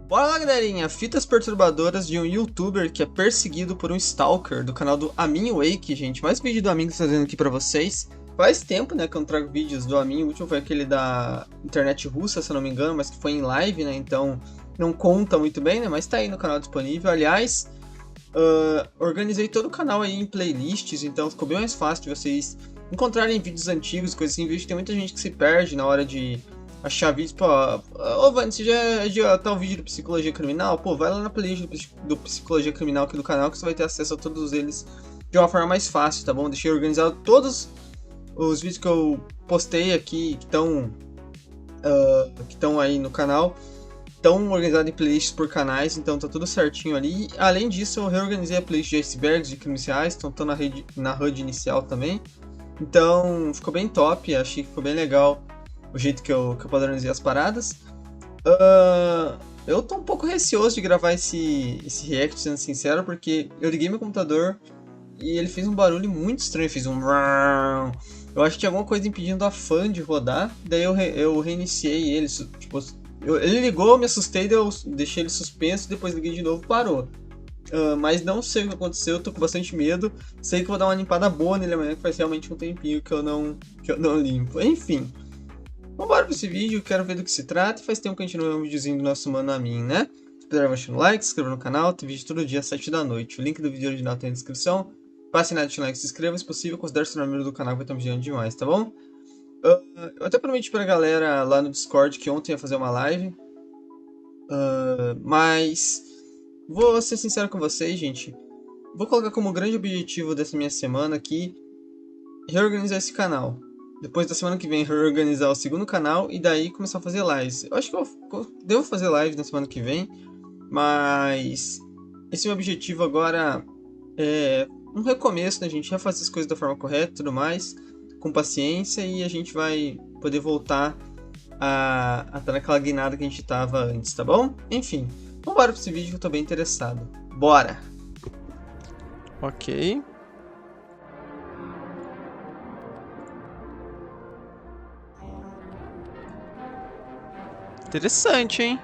Bora lá, galerinha! Fitas perturbadoras de um youtuber que é perseguido por um stalker do canal do Amin Wake, gente. Mais um vídeo do Amin que eu estou trazendo aqui pra vocês. Faz tempo, né, que eu não trago vídeos do Amin. O último foi aquele da internet russa, se eu não me engano, mas que foi em live, né, então não conta muito bem, né, mas tá aí no canal disponível. Aliás, organizei todo o canal aí em playlists, então ficou bem mais fácil de vocês encontrarem vídeos antigos, coisas assim. Vejo que tem muita gente que se perde na hora de achar vídeos. Pô, ô Vani, você já tá um vídeo do Psicologia Criminal? Pô, vai lá na playlist do Psicologia Criminal aqui do canal que você vai ter acesso a todos eles de uma forma mais fácil, tá bom? Deixei organizado todos os vídeos que eu postei aqui, que estão aí no canal, estão organizados em playlists por canais, então tá tudo certinho ali. E, além disso, eu reorganizei a playlist de icebergs, de crimes reais, então estão na HUD inicial também. Então ficou bem top, achei que ficou bem legal o jeito que eu padronizei as paradas. Eu tô um pouco receoso de gravar esse react, sendo sincero, porque eu liguei meu computador e ele fez um barulho muito estranho, fez um... Eu acho que tinha alguma coisa impedindo a fan de rodar, daí eu reiniciei ele, tipo, ele ligou, me assustei, daí eu deixei ele suspenso, depois liguei de novo, parou. Mas não sei o que aconteceu, tô com bastante medo. Sei que vou dar uma limpada boa nele amanhã, que faz realmente um tempinho que eu não limpo. Enfim, vambora pra esse vídeo, quero ver do que se trata. Faz tempo que a gente não vê um videozinho do nosso mano Amin, né? Se puder, deixar um like, se inscreva no canal, tem vídeo todo dia às 7 da noite. O link do vídeo original tem na descrição. Passe nada, deixa um like, se inscreva, se possível, considere se tornar membro do canal, que vai estar me ajudando demais, tá bom? Eu até prometi pra galera lá no Discord que ontem ia fazer uma live. Mas vou ser sincero com vocês, gente. Vou colocar como grande objetivo dessa minha semana aqui reorganizar esse canal. Depois da semana que vem, reorganizar o segundo canal e daí começar a fazer lives. Eu acho que eu devo fazer live na semana que vem, mas esse é o meu objetivo agora. É um recomeço, né? A gente vai fazer as coisas da forma correta e tudo mais, com paciência, e a gente vai poder voltar a estar naquela guinada que a gente tava antes, tá bom? Enfim, vambora pra esse vídeo que eu tô bem interessado. Bora! Ok. Interessante, hein?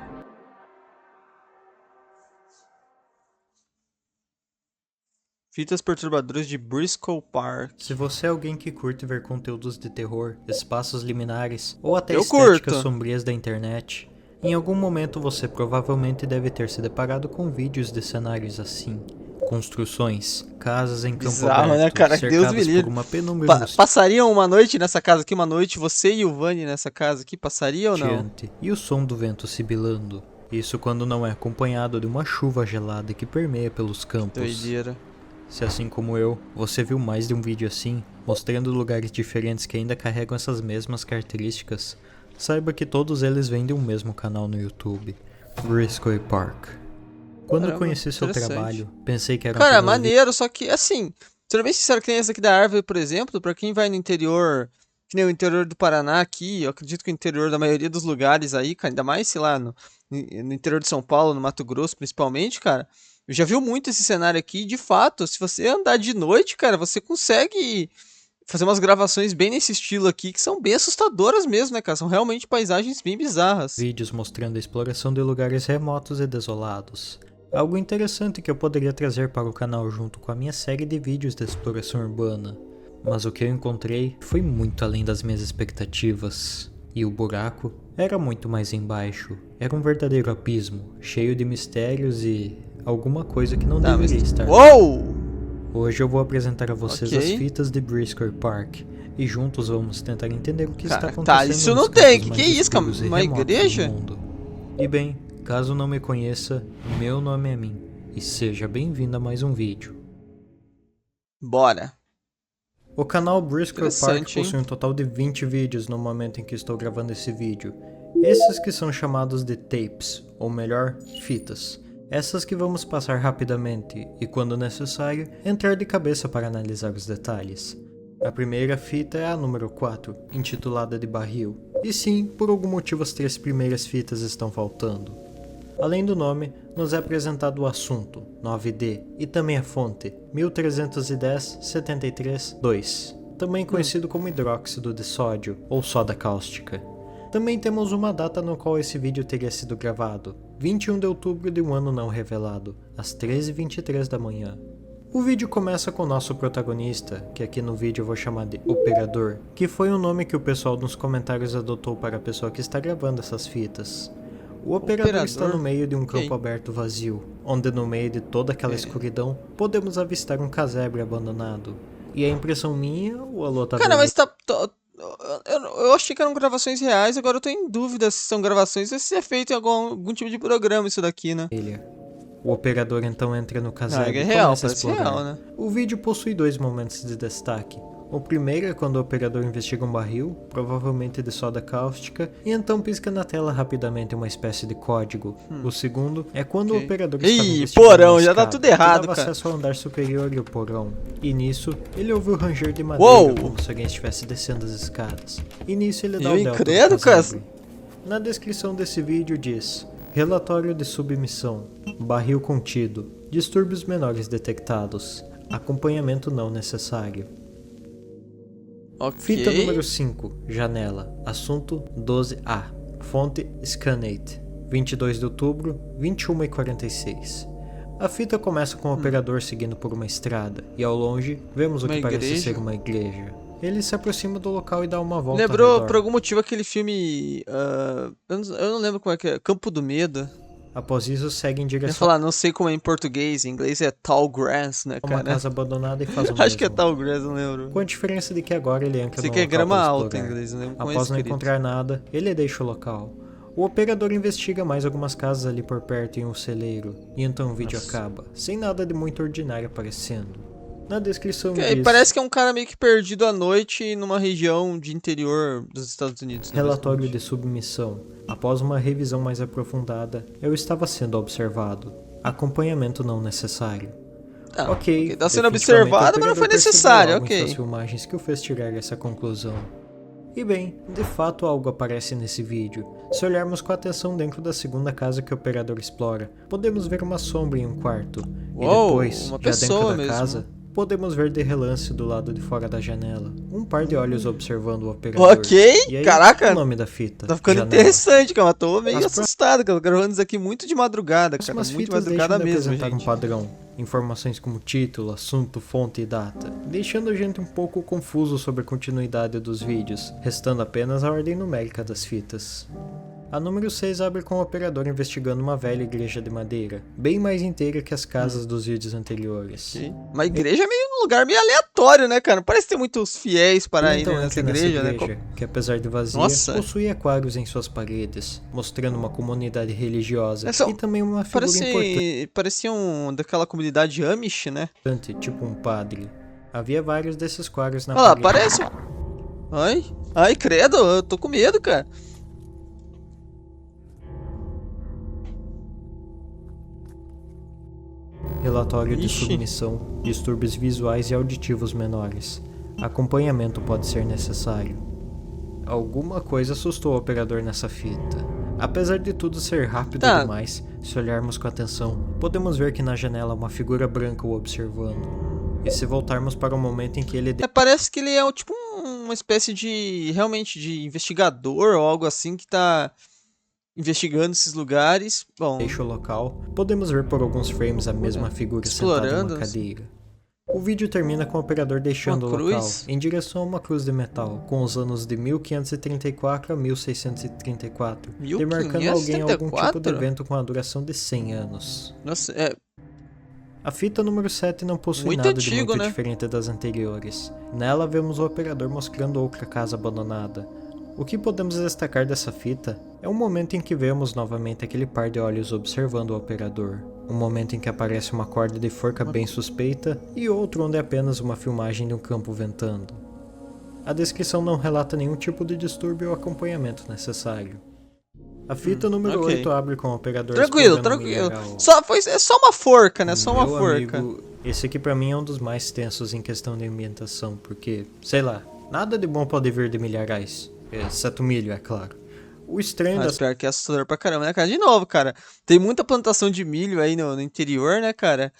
Fitas perturbadoras de Briscoe Park. Se você é alguém que curte ver conteúdos de terror, espaços liminares ou até Eu estéticas curto. sombrias da internet, em algum momento você provavelmente deve ter se deparado com vídeos de cenários assim. Construções, casas em campo Bizarro, aberto, né, cara? Deus me cercadas livre. por uma penumbra Passariam uma noite nessa casa aqui, uma noite você e o Vani nessa casa aqui, passaria ou não? angustiante e o som do vento sibilando. Isso quando não é acompanhado de uma chuva gelada que permeia pelos campos. Doideira. Se assim como eu, você viu mais de um vídeo assim, mostrando lugares diferentes que ainda carregam essas mesmas características, saiba que todos eles vêm de um mesmo canal no YouTube, Briscoe Park. Quando eu conheci seu trabalho, pensei que era Cara, maneiro, só que assim, sendo bem sincero, que nem essa aqui da árvore, por exemplo, pra quem vai no interior, que nem o interior do Paraná aqui, eu acredito que o interior da maioria dos lugares aí, cara, ainda mais, sei lá, no interior de São Paulo, no Mato Grosso principalmente, cara, eu já vi muito esse cenário aqui, e de fato, se você andar de noite, cara, você consegue fazer umas gravações bem nesse estilo aqui, que são bem assustadoras mesmo, né, cara, são realmente paisagens bem bizarras. Vídeos mostrando a exploração de lugares remotos e desolados. Algo interessante que eu poderia trazer para o canal junto com a minha série de vídeos de exploração urbana. Mas o que eu encontrei foi muito além das minhas expectativas. E o buraco era muito mais embaixo. Era um verdadeiro abismo, cheio de mistérios e alguma coisa que não deveria estar. Uou! Hoje eu vou apresentar a vocês Ok. as fitas de Briscoe Park. E juntos vamos tentar entender o que está Cara, acontecendo. tá, isso nos não tem. cantos Que mais isso, cara? escuros e Uma remotos do igreja? mundo. E bem, caso não me conheça, meu nome é Amin. E seja bem-vindo a mais um vídeo. Bora. O canal Briscoe Park Interessante, possui hein? um total de 20 vídeos no momento em que estou gravando esse vídeo. Esses que são chamados de tapes, ou melhor, fitas. Essas que vamos passar rapidamente e, quando necessário, entrar de cabeça para analisar os detalhes. A primeira fita é a número 4, intitulada de Barril. E sim, por algum motivo as 3 primeiras fitas estão faltando. Além do nome, nos é apresentado o assunto, 9D, e também a fonte, 1310-73-2, também conhecido como hidróxido de sódio ou soda cáustica. Também temos uma data no qual esse vídeo teria sido gravado, 21 de outubro de um ano não revelado, às 13h23 da manhã. O vídeo começa com o nosso protagonista, que aqui no vídeo eu vou chamar de Operador, que foi um nome que o pessoal nos comentários adotou para a pessoa que está gravando essas fitas. O operador está no meio de um campo aberto vazio, onde no meio de toda aquela escuridão, podemos avistar um casebre abandonado. E é impressão minha ou a Lô tá Cara, vendo? mas eu achei que eram gravações reais, agora eu tô em dúvida se são gravações ou se é feito em algum tipo de programa isso daqui, né? O operador então entra no casebre é e real, começa a parece explorar. real, né? O vídeo possui 2 momentos de destaque. O primeiro é quando o operador investiga um barril, provavelmente de soda cáustica, e então pisca na tela rapidamente uma espécie de código. O segundo é quando o operador está investigando porão, uma já tá escada, tudo errado, que dava cara. acesso ao andar superior e o porão. E nisso, ele ouve o ranger de madeira, como se alguém estivesse descendo as escadas. E nisso ele dá o delta do casebre. Na descrição desse vídeo diz: relatório de submissão, barril contido, distúrbios menores detectados, acompanhamento não necessário. Fita número 5, janela, assunto 12A, fonte Scanate, 22 de outubro, 21h46. A fita começa com o operador seguindo por uma estrada, e ao longe vemos o que parece ser uma igreja. Ele se aproxima do local e dá uma volta. Lembrou por algum motivo aquele filme, eu não lembro como é que é, Campo do Medo. Após isso, segue em direção... Eu ia falar, não sei como é em português, em inglês é Tall Grass, né, cara? Uma casa abandonada e faz o Acho que é Tall Grass, não lembro. Com a diferença de que agora ele entra no local que é grama alta em inglês, não lembro como é Após não escrito. encontrar nada, ele deixa o local. O operador investiga mais algumas casas ali por perto em um celeiro, e então o vídeo acaba, sem nada de muito ordinário aparecendo. Na descrição diz... Parece que é um cara meio que perdido à noite numa região de interior dos Estados Unidos. Né, relatório de submissão. Após uma revisão mais aprofundada, eu estava sendo observado. Acompanhamento não necessário. Ok, está sendo observado, mas não foi necessário, ok. As filmagens que o fez tirar essa conclusão. E bem, de fato algo aparece nesse vídeo. Se olharmos com atenção dentro da segunda casa que o operador explora, podemos ver uma sombra em um quarto. E depois, já dentro da casa, podemos ver de relance do lado de fora da janela um par de olhos observando o operador. Ok, e aí, caraca, o nome da fita. Tá ficando interessante, cara. Eu tô meio assustado, cara. Eu tô gravando isso aqui muito de madrugada, cara. As Muito de fitas madrugada deixam de mesmo, apresentar gente. um padrão. Informações como título, assunto, fonte e data, deixando a gente um pouco confuso sobre a continuidade dos vídeos, restando apenas a ordem numérica das fitas. A número 6 abre com o operador investigando uma velha igreja de madeira, bem mais inteira que as casas dos vídeos anteriores. Uma igreja é meio um lugar meio aleatório, né, cara? Parece ter muitos fiéis para ir nessa igreja, né? Que apesar de vazia, possui aquários em suas paredes, mostrando uma comunidade religiosa e também uma figura importante. Parecia daquela comunidade Amish, né? Tipo um padre. Havia vários desses quadros na parede. Olha lá, parece... Ai, credo, eu tô com medo, cara. Relatório de submissão, distúrbios visuais e auditivos menores. Acompanhamento pode ser necessário. Alguma coisa assustou o operador nessa fita. Apesar de tudo ser rápido demais, se olharmos com atenção, podemos ver que na janela uma figura branca o observando. E se voltarmos para o momento em que ele... parece que ele é tipo uma espécie de... realmente de investigador ou algo assim que tá... investigando esses lugares. Bom, deixa o local, podemos ver por alguns frames a mesma figura sentada em uma cadeira. O vídeo termina com o operador deixando o local, em direção a uma cruz de metal, com os anos de 1534 a 1634, demarcando alguém algum tipo de evento com a duração de 100 anos. Nossa, A fita número 7 não possui nada de muito diferente das anteriores. Nela vemos o operador mostrando outra casa abandonada. O que podemos destacar dessa fita é o momento em que vemos novamente aquele par de olhos observando o operador. Um momento em que aparece uma corda de forca bem suspeita e outro onde é apenas uma filmagem de um campo ventando. A descrição não relata nenhum tipo de distúrbio ou acompanhamento necessário. A fita número 8 abre com o operador tranquilo. É só uma forca, né? Só uma forca. Amigo, esse aqui pra mim é um dos mais tensos em questão de ambientação, porque, sei lá, nada de bom pode vir de milharais. Exceto milho, é claro. O estranho das... pior que é assustador pra caramba, né, cara? De novo, cara. Tem muita plantação de milho aí no interior, né, cara?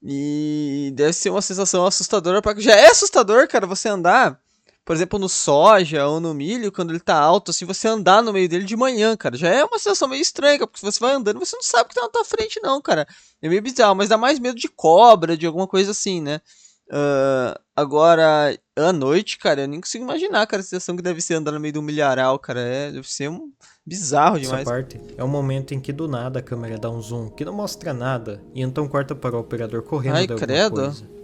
E deve ser uma sensação assustadora. Já é assustador, cara, você andar por exemplo, no soja ou no milho, quando ele tá alto, assim, você andar no meio dele de manhã, cara, já é uma sensação meio estranha, porque você vai andando e você não sabe o que tá na tua frente, não, cara. É meio bizarro, mas dá mais medo de cobra, de alguma coisa assim, né? Agora, à noite, cara, eu nem consigo imaginar, cara, a sensação que deve ser andar no meio do milharal, cara. Deve ser bizarro Essa demais. parte é o momento em que do nada a câmera dá um zoom que não mostra nada e então corta para o operador correndo Ai, de alguma credo. coisa.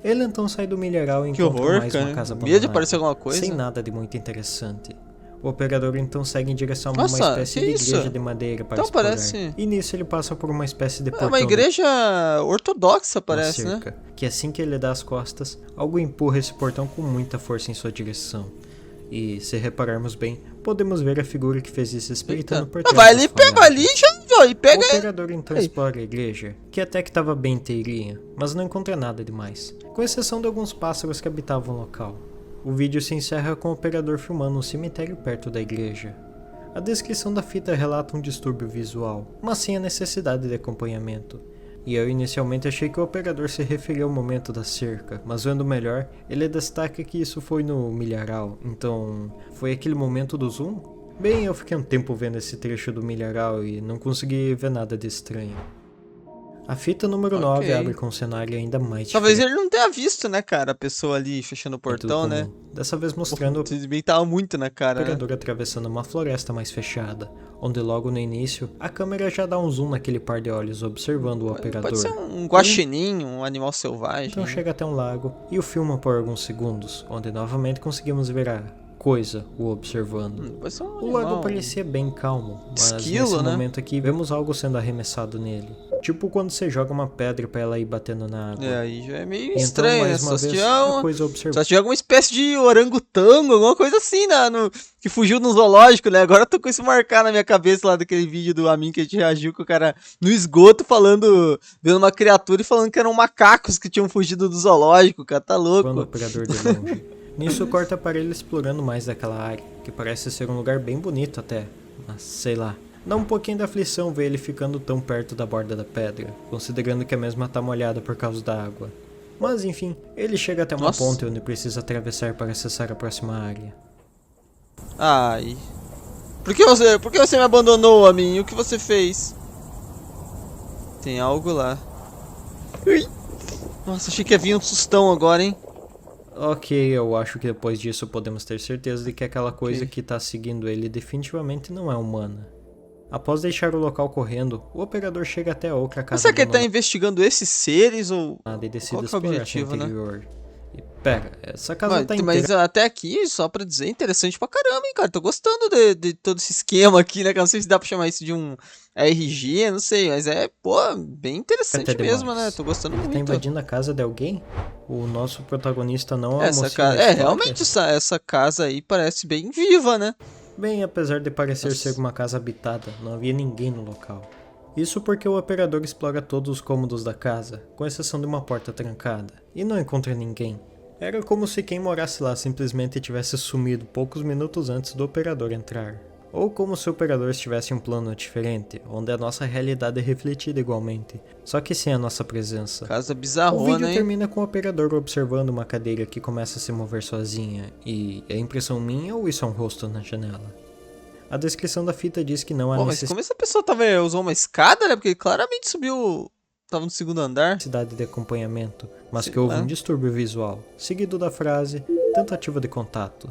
Ele então sai do milharal e Que encontra horror, mais cara. uma casa Medo de abandonada, aparecer alguma coisa. sem nada de muito interessante. O operador então segue em direção a uma Nossa, espécie que de isso? igreja de madeira para Então explorar. parece- E nisso ele passa por uma espécie de É portão uma igreja ortodoxa, na parece, né? cerca, que assim que ele dá as costas, algo empurra esse portão com muita força em sua direção. E, se repararmos bem, podemos ver a figura que fez isso espreitando por trás Vai das ali, pega falagens. ali, já vai, O pega. operador então Ei. explora a igreja, que até que estava bem inteirinha, mas não encontra nada demais, com exceção de alguns pássaros que habitavam o local. O vídeo se encerra com o operador filmando um cemitério perto da igreja. A descrição da fita relata um distúrbio visual, mas sem a necessidade de acompanhamento. E eu inicialmente achei que o operador se referia ao momento da cerca, mas vendo melhor, ele destaca que isso foi no milharal, então foi aquele momento do zoom? Bem, eu fiquei um tempo vendo esse trecho do milharal e não consegui ver nada de estranho. A fita número 9 abre com um cenário ainda mais Talvez diferente ele não tenha visto, né, cara? A pessoa ali fechando o do portão, né? comum. Dessa vez mostrando o Tudo bem, tava muito na cara, né? operador atravessando uma floresta mais fechada, onde logo no início, a câmera já dá um zoom naquele par de olhos observando o operador. Pode ser um guaxinim, um animal selvagem. Então chega até um lago e o filma por alguns segundos, onde novamente conseguimos ver a coisa o observando. Pode ser um O lago animal. parecia bem calmo, mas Esquilo, nesse né? momento aqui vemos algo sendo arremessado nele. Tipo quando você joga uma pedra pra ela ir batendo na água. É, aí já é meio Então, estranho, né? mais uma Só se vez, tiver a coisa observando. só se tiver alguma espécie de orangotango, alguma coisa assim, né? Que fugiu no zoológico, né? Agora eu tô com isso marcado na minha cabeça lá daquele vídeo do Amin que a gente reagiu com o cara no esgoto falando, vendo uma criatura e falando que eram macacos que tinham fugido do zoológico, cara, tá louco. Quando o operador de longe. Nisso corta para ele explorando mais daquela área, que parece ser um lugar bem bonito até, mas sei lá. Dá um pouquinho de aflição ver ele ficando tão perto da borda da pedra, considerando que a mesma tá molhada por causa da água. Mas enfim, ele chega até uma Nossa. ponte onde precisa atravessar para acessar a próxima área. Ai. Por que você me abandonou, Amin? O que você fez? Tem algo lá. Ui. Nossa, achei que ia vir um sustão agora, hein? Ok, eu acho que depois disso podemos ter certeza de que aquela coisa que tá seguindo ele definitivamente não é humana. Após deixar o local correndo, o operador chega até a outra casa Mas será que ele tá abandonada investigando esses seres ou... e decide Qual que é o explorar objetivo, seu né? interior. E pera, essa casa tá inteira Mas até aqui, só pra dizer, interessante pra caramba, hein, cara. Tô gostando de todo esse esquema aqui, né? Que eu não sei se dá pra chamar isso de um RG, não sei. Mas pô, bem interessante até mesmo, demais. né? Tô gostando Ele tá muito. invadindo a casa de alguém? O nosso protagonista não é Essa mocinho casa, da história? realmente essa casa aí parece bem viva, né? Bem, apesar de parecer Nossa. ser uma casa habitada, não havia ninguém no local. Isso porque o operador explora todos os cômodos da casa, com exceção de uma porta trancada, e não encontra ninguém. Era como se quem morasse lá simplesmente tivesse sumido poucos minutos antes do operador entrar. Ou como se o operador estivesse em um plano diferente, onde a nossa realidade é refletida igualmente, só que sem a nossa presença. Casa O bizarrona, vídeo hein? termina com o operador observando uma cadeira que começa a se mover sozinha, e é impressão minha ou isso é um rosto na janela? A descrição da fita diz que não há Pô, mas como essa pessoa usou uma escada, né? Porque ele claramente subiu... Tava no segundo andar. necessidade de acompanhamento, mas Sei que houve lá. um distúrbio visual, seguido da frase tentativa de contato.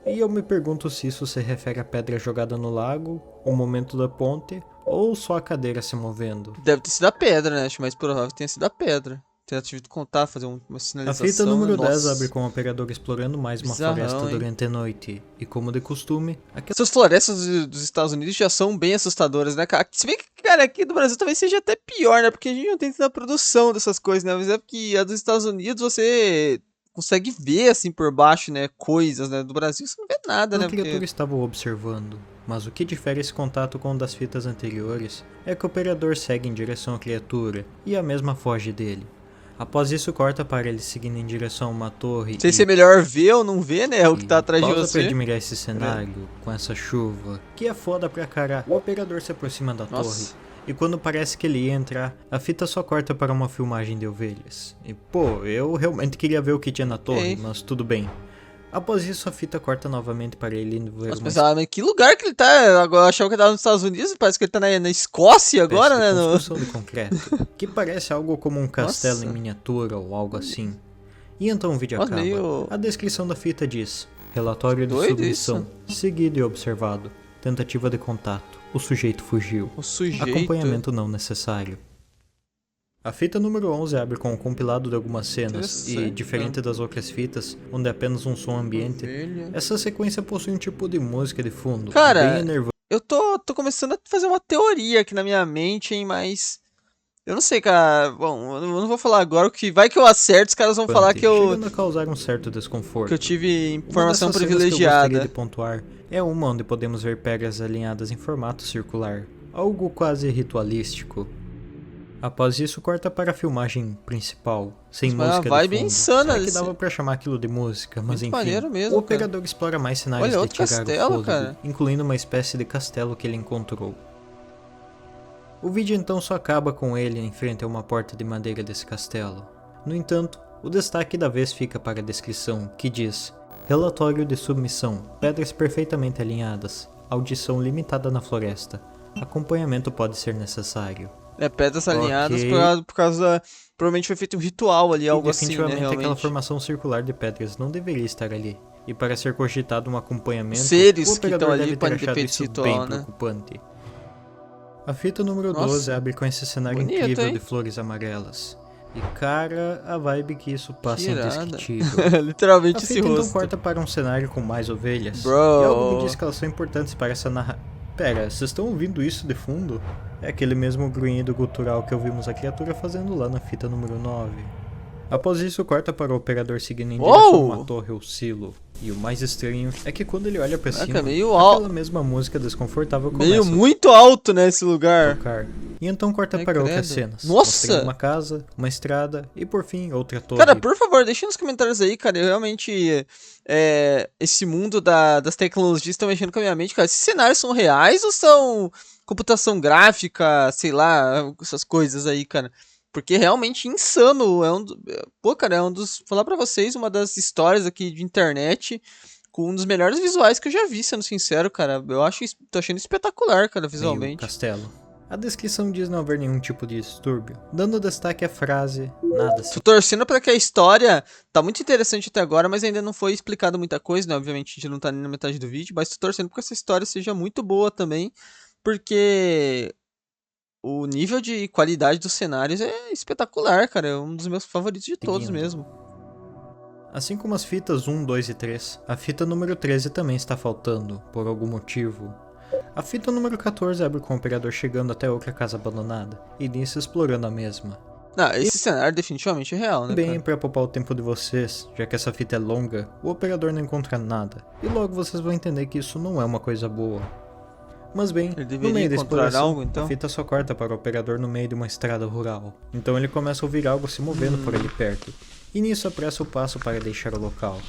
E eu me pergunto se isso se refere à pedra jogada no lago, o momento da ponte, ou só a cadeira se movendo. Deve ter sido a pedra, né? Acho mais provável que tenha sido a pedra. Tentativa de contar, fazer uma A sinalização. fita número 10 nossa. abre com o operador explorando mais uma Bizarrão, floresta hein? durante a noite, e como de costume, aquela Essas florestas dos Estados Unidos já são bem assustadoras, né, cara? Se bem que, cara, aqui do Brasil talvez seja até pior, né? Porque a gente não tem tanta produção dessas coisas, né? Mas é porque a dos Estados Unidos você consegue ver, assim, por baixo, né? Coisas, né? Do Brasil você não vê nada, né? criatura Porque... estava observando. Mas o que difere esse contato com o das fitas anteriores é que o operador segue em direção à criatura, e a mesma foge dele. Após isso corta para ele seguindo em direção a uma torre Não sei se é melhor ver ou não ver, né? O que tá atrás de pausa pra você. admirar esse cenário, com essa chuva, que é foda pra caralho. O operador se aproxima da torre, Nossa. e quando parece que ele ia entrar, a fita só corta para uma filmagem de ovelhas. E pô, eu realmente queria ver o que tinha na torre, Ei. mas tudo bem. Após isso, a fita corta novamente para ele indo ver Nossa, uma pensava, mas que lugar que ele tá? Agora eu achava que ele tava nos Estados Unidos, parece que ele tá na Escócia agora, espécie né? de construção de concreto, que parece algo como um castelo Nossa. em miniatura ou algo assim. E então o vídeo Nossa, acaba. meio- A descrição da fita diz: relatório de Doido submissão, seguido e observado. Tentativa de contato. O sujeito fugiu. O sujeito... Acompanhamento não necessário. A fita número 11 abre com um compilado de algumas cenas e, Interessante, diferente das outras fitas, onde é apenas um som ambiente, Ovelha. essa sequência possui um tipo de música de fundo, Cara, bem enervante. Eu tô começando a fazer uma teoria aqui na minha mente, hein, mas... Eu não sei, cara. Bom, eu não vou falar agora, o que vai que eu acerto, os caras vão falar que eu Chegando a causar um certo desconforto. tive Uma informação dessas cenas que eu privilegiada. gostaria de pontuar é uma onde podemos ver pedras alinhadas em formato circular, algo quase ritualístico. Após isso, corta para a filmagem principal, sem Mas música uma vibe de fundo. insana Será que desse- dava pra chamar aquilo de música, mas Muito enfim. maneiro mesmo, O operador explora mais cenários Olha, de outro tirar castelo, o fôlego, cara. incluindo uma espécie de castelo que ele encontrou. O vídeo então só acaba com ele em frente a uma porta de madeira desse castelo. No entanto, o destaque da vez fica para a descrição, que diz: relatório de submissão, pedras perfeitamente alinhadas, audição limitada na floresta, acompanhamento pode ser necessário. É, pedras alinhadas Ok. por causa da... Provavelmente foi feito um ritual ali, algo E assim, né, definitivamente aquela realmente. formação circular de pedras não deveria estar ali. E para ser cogitado um acompanhamento, Seres o que operador estão ali deve ter podem ter achado feito isso esse ritual, bem né? preocupante. A fita número Nossa. 12 abre com esse cenário Bonito, incrível hein? de flores amarelas. E cara, a vibe que isso passa Que é irada. indescritível. A Literalmente esse fita então rosto. corta para um cenário com mais ovelhas. Bro. E algo me diz que elas são importantes para essa Pera, vocês estão ouvindo isso de fundo? É aquele mesmo grunhido gutural que ouvimos a criatura fazendo lá na fita número 9. Após isso, corta para o operador seguindo em direção a uma torre ou silo. E o mais estranho é que quando ele olha pra Caraca, cima, meio alto. aquela mesma música desconfortável começa Meio muito alto, né, esse a lugar. tocar. E então corta Ai, para credo. outras cenas. Nossa! Mostrando uma casa, uma estrada e por fim outra torre. Cara, por favor, deixa nos comentários aí, cara. Eu realmente. Esse mundo das tecnologias estão mexendo com a minha mente, cara. Esses cenários são reais ou são computação gráfica, sei lá, essas coisas aí, cara? Porque realmente insano. Pô, cara, é um dos. Falar pra vocês, uma das histórias aqui de internet com um dos melhores visuais que eu já vi, sendo sincero, cara. Tô achando espetacular, cara, Meio visualmente. castelo. A descrição diz não haver nenhum tipo de distúrbio, dando destaque à frase nada se Tô torcendo pra que a história tá muito interessante até agora, mas ainda não foi explicado muita coisa, né? Obviamente a gente não tá nem na metade do vídeo, mas tô torcendo pra que essa história seja muito boa também, porque o nível de qualidade dos cenários é espetacular, cara. É um dos meus favoritos de todos Seguindo. mesmo. Assim como as fitas 1, 2 e 3, a fita número 13 também está faltando, por algum motivo. A fita número 14 abre com o operador chegando até outra casa abandonada, e nisso explorando a mesma. Não, esse cenário definitivamente é real, né, Bem, cara? para poupar o tempo de vocês, já que essa fita é longa, o operador não encontra nada, e logo vocês vão entender que isso não é uma coisa boa. Mas bem, Ele no deveria meio da encontrar exploração, algo, então? a fita só corta para o operador no meio de uma estrada rural. Então ele começa a ouvir algo se movendo por ali perto, e nisso apressa o passo para deixar o local.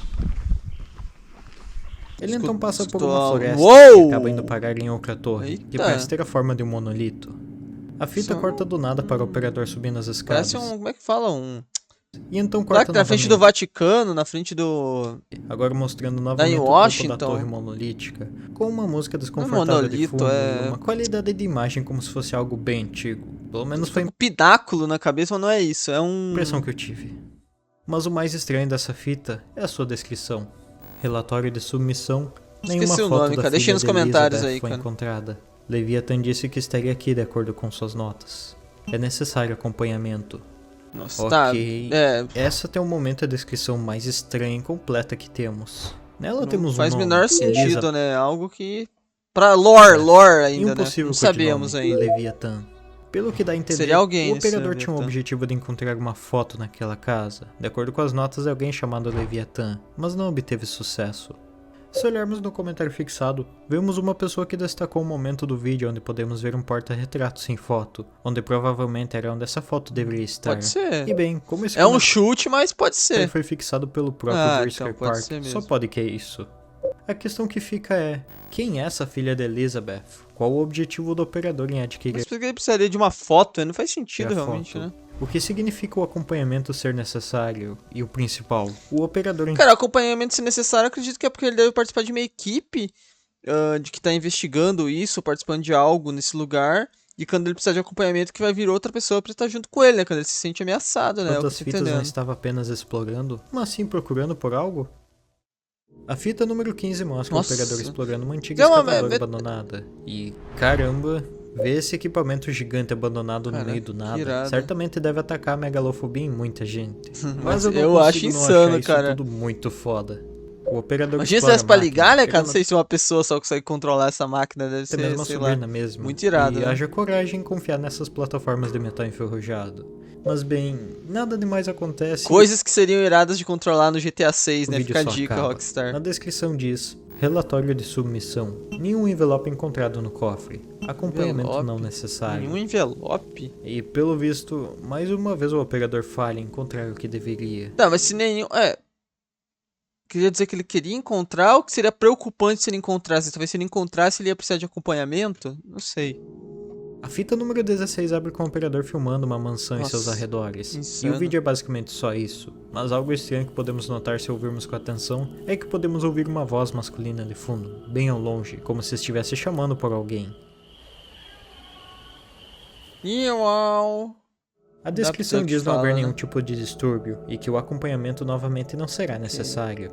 Ele então passa por uma floresta Uou! e acaba indo parar em outra torre, que Eita. parece ter a forma de um monolito. A fita Isso- corta do nada para o operador subindo as escadas. Parece como é que fala? E então Lá corta que na frente do novamente, Vaticano, na frente do... agora mostrando novamente o topo Washington. da torre monolítica, com uma música desconfortável de monolito, fundo é- e uma qualidade de imagem como se fosse algo bem antigo. Pelo menos foi a Um pináculo na cabeça, mas não é isso. É um... impressão que eu tive. Mas o mais estranho dessa fita é a sua descrição. Relatório de submissão, nenhuma Esqueci o foto nome, da cara. Deixa filha nos de comentários Elizabeth aí, foi cara. encontrada. Leviathan disse que estaria aqui de acordo com suas notas. É necessário acompanhamento. Nossa, tá. Ok. Essa até o momento é a descrição mais estranha e incompleta que temos. Nela temos Faz um o nome, menor sentido, Elizabeth, né? Algo que... Pra lore e ainda, um possível né? Não sabemos codinome, ainda. Leviathan. Pelo que dá a entender, Seria alguém o esse operador tinha o Leviathan. objetivo de encontrar uma foto naquela casa. De acordo com as notas, é alguém chamado Leviathan, mas não obteve sucesso. Se olharmos no comentário fixado, vemos uma pessoa que destacou um momento do vídeo onde podemos ver um porta-retrato sem foto, onde provavelmente era onde essa foto deveria estar. Pode ser. E bem, como esse É um comentário chute, mas pode ser. foi fixado pelo próprio Ah, Brisker então pode Park, ser só mesmo. pode que é isso. A questão que fica é, quem é essa filha de Elizabeth? Qual o objetivo do operador em adquirir Mas por que ele precisaria de uma foto? Não faz sentido a realmente, foto? né? O que significa o acompanhamento ser necessário? E o principal, o operador em Cara, o acompanhamento, se necessário, eu acredito que é porque ele deve participar de uma equipe de que tá investigando isso, participando de algo nesse lugar. E quando ele precisar de acompanhamento, que vai vir outra pessoa pra estar junto com ele, né? Quando ele se sente ameaçado, né? É o que eu quantas tô fitas não entendendo. estava apenas explorando, mas sim procurando por algo? A fita número 15 mostra Nossa. o operador explorando uma antiga É uma- escavadora é- abandonada. E, caramba, ver esse equipamento gigante abandonado no Cara, meio do que nada irado. certamente deve atacar a megalofobia em muita gente. Mas Mas eu não eu consigo acho não insano, achar isso cara. tudo muito foda. O operador Imagina se explora desse pra a máquina, ligar, né, cara? pegando Não sei se uma pessoa só consegue controlar essa máquina, deve até ser, mesmo a sei subir lá. na mesma. Muito irado, E né? haja coragem em confiar nessas plataformas de metal enferrujado. Mas bem, nada demais acontece. Coisas que seriam iradas de controlar no GTA 6, O né? vídeo Fica a só dica, acaba. Rockstar. Na descrição diz: relatório de submissão. Nenhum envelope encontrado no cofre. Acompanhamento Envelope? não necessário. Nenhum envelope? E pelo visto, mais uma vez o operador falha em encontrar o que deveria. Tá, mas se nenhum. Queria dizer que ele queria encontrar ou que seria preocupante se ele encontrasse? Talvez se ele encontrasse, ele ia precisar de acompanhamento? Não sei. A fita número 16 abre com o operador filmando uma mansão em seus Nossa, arredores. insano. E o vídeo é basicamente só isso. Mas algo estranho que podemos notar se ouvirmos com atenção é que podemos ouvir uma voz masculina de fundo, bem ao longe, como se estivesse chamando por alguém. Uau! A descrição Duck diz não fala, haver né? nenhum tipo de distúrbio e que o acompanhamento novamente não será necessário.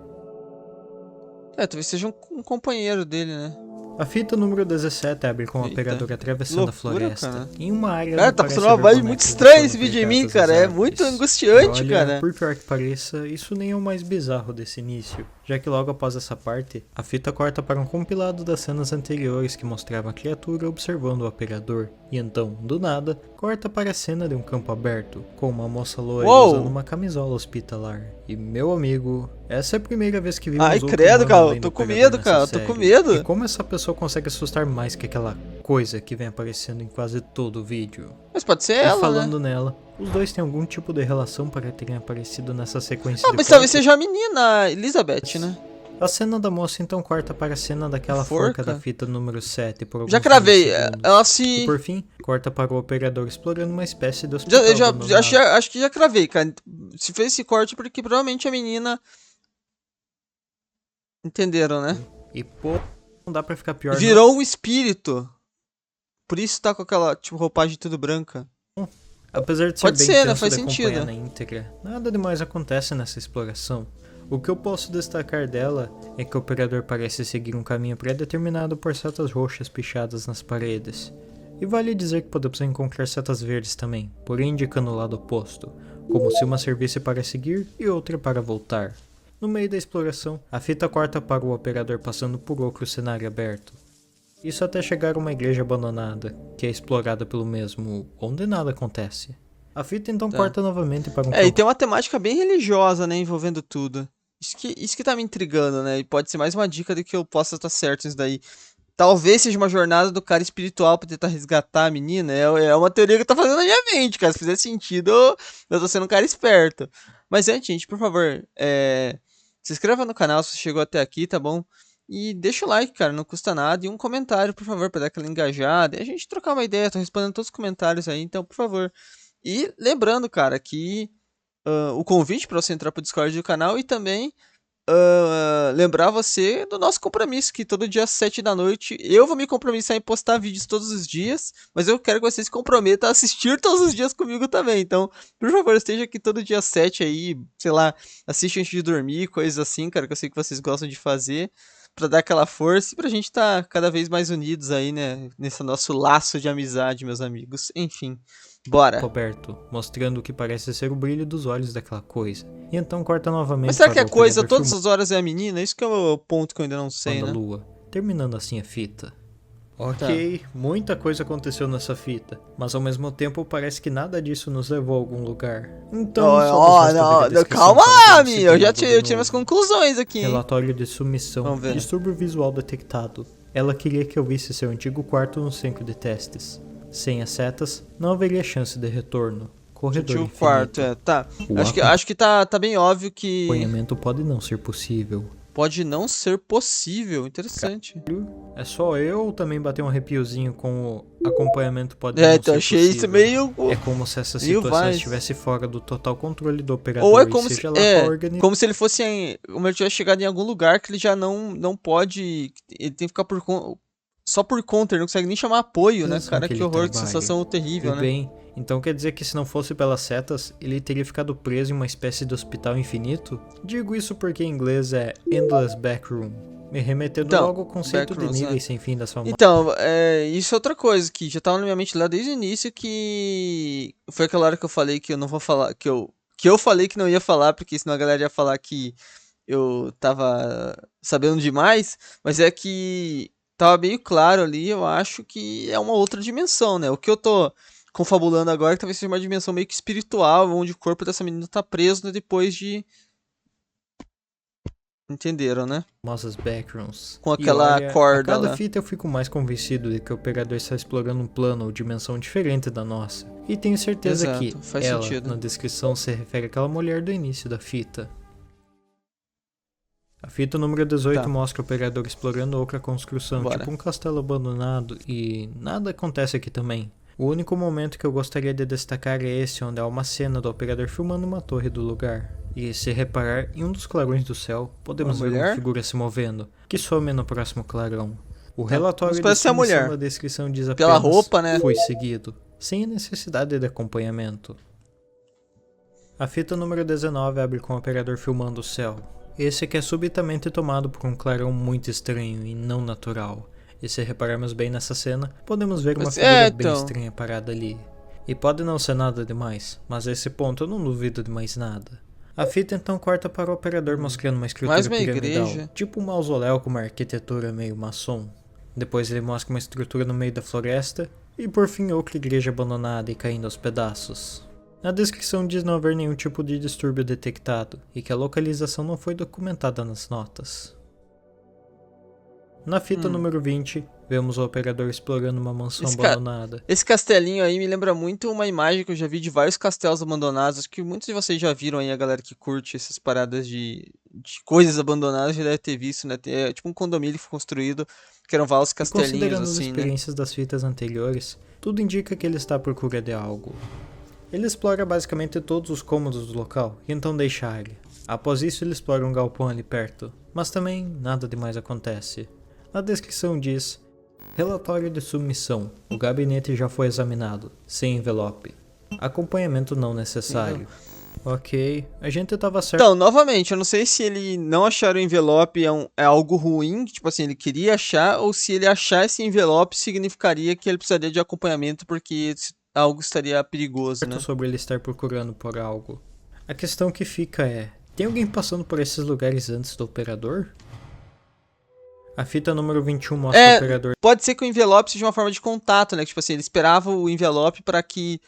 Talvez seja um companheiro dele, né? A fita número 17 abre com o Eita, operador atravessando loucura, a floresta, cara. em uma área Cara, onde tá parece passando uma haver vibe muito bonecos estranha voando esse por vídeo em mim, perto das cara. É árvores. muito angustiante, Olha, cara. por pior que pareça, isso nem é o mais bizarro desse início, já que logo após essa parte, a fita corta para um compilado das cenas anteriores que mostrava a criatura observando o operador, e então, do nada, corta para a cena de um campo aberto, com uma moça loira Uou! usando uma camisola hospitalar. E meu amigo, essa é a primeira vez que vimos Ai, outro credo, humano cara. além Eu do tô com operador medo, nessa cara. Eu tô com série. medo. E como essa pessoa consegue assustar mais que aquela coisa que vem aparecendo em quase todo o vídeo? Mas pode ser E ela, falando né? nela, os dois têm algum tipo de relação para terem aparecido nessa sequência Ah, de mas talvez cortes? seja a menina, a Elizabeth, né? A cena da moça então corta para a cena daquela forca Forca? da fita número 7 por alguns Já cravei. milissegundos. Ela E se. por fim, corta para o operador explorando uma espécie de hospital Eu abandonado. acho que já cravei, cara. Se fez esse corte porque provavelmente a menina. Entenderam, né? E pô, não dá pra ficar pior Virou um espírito. Por isso tá com aquela, tipo, roupagem tudo branca. não. Apesar de ser Pode bem ser, né? tenso Faz de acompanhar sentido. na íntegra, nada demais acontece nessa exploração. O que eu posso destacar dela é que o operador parece seguir um caminho pré-determinado por setas roxas pichadas nas paredes. E vale dizer que podemos encontrar setas verdes também, porém indicando o lado oposto, como se uma servisse para seguir e outra para voltar. No meio da exploração, a fita corta para o operador passando por outro cenário aberto. Isso até chegar a uma igreja abandonada, que é explorada pelo mesmo, onde nada acontece. A fita então Tá. corta novamente para um E campo tem uma temática bem religiosa, né? Envolvendo tudo. Isso que tá me intrigando, né? E pode ser mais uma dica de que eu possa estar certo nisso daí. Talvez seja uma jornada do cara espiritual pra tentar resgatar a menina. É uma teoria que eu tô fazendo na minha mente, cara. Se fizer sentido, eu tô sendo um cara esperto. Mas antes, gente, por favor, se inscreva no canal se você chegou até aqui, tá bom? E deixa o like, cara, não custa nada. E um comentário, por favor, pra dar aquela engajada. E a gente trocar uma ideia, tô respondendo todos os comentários aí, então, por favor. E lembrando, cara, que o convite pra você entrar pro Discord do canal e também lembrar você do nosso compromisso, que todo dia às 7 da noite eu vou me compromissar em postar vídeos todos os dias, mas eu quero que você se comprometa a assistir todos os dias comigo também. Então, por favor, esteja aqui todo dia às 7 aí, sei lá, assiste antes de dormir, coisas assim, cara, que eu sei que vocês gostam de fazer, pra dar aquela força e pra gente tá cada vez mais unidos aí, né, nesse nosso laço de amizade, meus amigos. Enfim, bora. coberto, mostrando o que parece ser o brilho dos olhos daquela coisa. E então corta novamente Mas será que para a o coisa operador todas as horas é a menina? Isso que é o ponto que eu ainda não sei, filmando a né? lua, terminando assim a fita. Ok, muita coisa aconteceu nessa fita, mas ao mesmo tempo parece que nada disso nos levou a algum lugar. Então, só o resto da descrição Calma para lá, ver se Mi, tem eu já algo de tirei novo. minhas conclusões aqui, hein? Relatório de submissão. Vamos ver. Distúrbio visual detectado. Ela queria que eu visse seu antigo quarto no centro de testes. Sem as setas, não haveria chance de retorno. Corredor Tinha o infinito. quarto, tá. O Acho que tá bem óbvio que... acompanhamento pode não ser possível. Pode não ser possível. Interessante. É só eu ou também bater um arrepiozinho com o acompanhamento pode não Então ser achei isso possível? meio. É como se essa meio situação vaz. estivesse fora do total controle do operador Ou é e como se, seja lá qual organização. como se ele fosse como ele tivesse chegado em algum lugar que ele já não pode. Ele tem que ficar só por conta, ele não consegue nem chamar apoio, né, cara? que Que ele horror, que trabalha. sensação terrível, E né? bem, então quer dizer que se não fosse pelas setas, ele teria ficado preso em uma espécie de hospital infinito? Digo isso porque em inglês é Endless Backroom, me remetendo Então, logo ao conceito de Backrooms, né? níveis sem fim da sua Então, isso é outra coisa que já tava na minha mente lá desde o início, que foi aquela hora que eu falei que eu não vou falar, que eu falei que não ia falar, porque senão a galera ia falar que eu tava sabendo demais, mas é que tava bem claro ali, eu acho que é uma outra dimensão, né? O que eu tô confabulando agora é que talvez seja uma dimensão meio que espiritual, onde o corpo dessa menina tá preso, né, depois de... Entenderam, né? famosas backrooms. Com E aquela olha, corda a cada lá. fita eu fico mais convencido de que o operador está explorando um plano ou dimensão diferente da nossa. E tenho certeza Exato, que faz ela, sentido. na descrição, se refere àquela mulher do início da fita. A fita número 18 Tá. mostra o operador explorando outra construção, Bora. tipo um castelo abandonado, e nada acontece aqui também. O único momento que eu gostaria de destacar é esse, onde há uma cena do operador filmando uma torre do lugar. E se reparar, em um dos clarões do céu, podemos Uma ver uma mulher? figura se movendo, que some no próximo clarão. O Tá. relatório Mas de parece ser a submissão mulher. da descrição diz apenas Pela roupa, né? foi seguido, sem a necessidade de acompanhamento. A fita número 19 abre com o operador filmando o céu. Esse que é subitamente tomado por um clarão muito estranho e não natural. E se repararmos bem nessa cena, podemos ver uma Mas figura bem então. estranha parada ali. E pode não ser nada demais, mas a esse ponto eu não duvido de mais nada. A fita então corta para o operador mostrando uma estrutura Mais uma piramidal, igreja. tipo um mausoléu com uma arquitetura meio maçom. Depois ele mostra uma estrutura no meio da floresta, e por fim outra igreja abandonada e caindo aos pedaços. Na descrição diz não haver nenhum tipo de distúrbio detectado, e que a localização não foi documentada nas notas. Na fita número 20, vemos o operador explorando uma mansão abandonada. Esse castelinho aí me lembra muito uma imagem que eu já vi de vários castelos abandonados. Acho que muitos de vocês já viram aí, a galera que curte essas paradas de coisas abandonadas já deve ter visto, né? É tipo um condomínio que foi construído, que eram vários E castelinhos considerando as assim, né? experiências das fitas anteriores, tudo indica que ele está à procura de algo. Ele explora basicamente todos os cômodos do local, e então deixa a área. Após isso ele explora um galpão ali perto, mas também nada demais acontece. Na descrição diz: relatório de submissão. O gabinete já foi examinado, sem envelope. Acompanhamento não necessário. Ok, a gente tava certo. Então, novamente, eu não sei se ele não achar o envelope é algo ruim, tipo assim, ele queria achar, ou se ele achar esse envelope significaria que ele precisaria de acompanhamento porque algo estaria perigoso, né? sobre ele estar procurando por algo. A questão que fica é: tem alguém passando por esses lugares antes do operador? A fita número 21 mostra o operador Pode ser que o envelope seja uma forma de contato, né? Tipo assim, ele esperava o envelope para que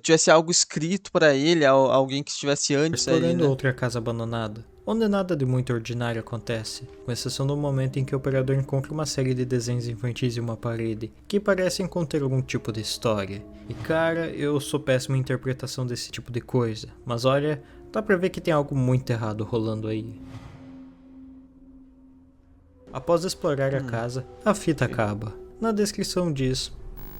tivesse algo escrito para ele, alguém que estivesse antes ali, explorando né? outra casa abandonada, onde nada de muito ordinário acontece, com exceção do momento em que o operador encontra uma série de desenhos infantis em uma parede, que parecem conter algum tipo de história. E cara, eu sou péssimo em interpretação desse tipo de coisa, mas olha, dá pra ver que tem algo muito errado rolando aí. Após explorar a casa, a fita acaba. Na descrição diz: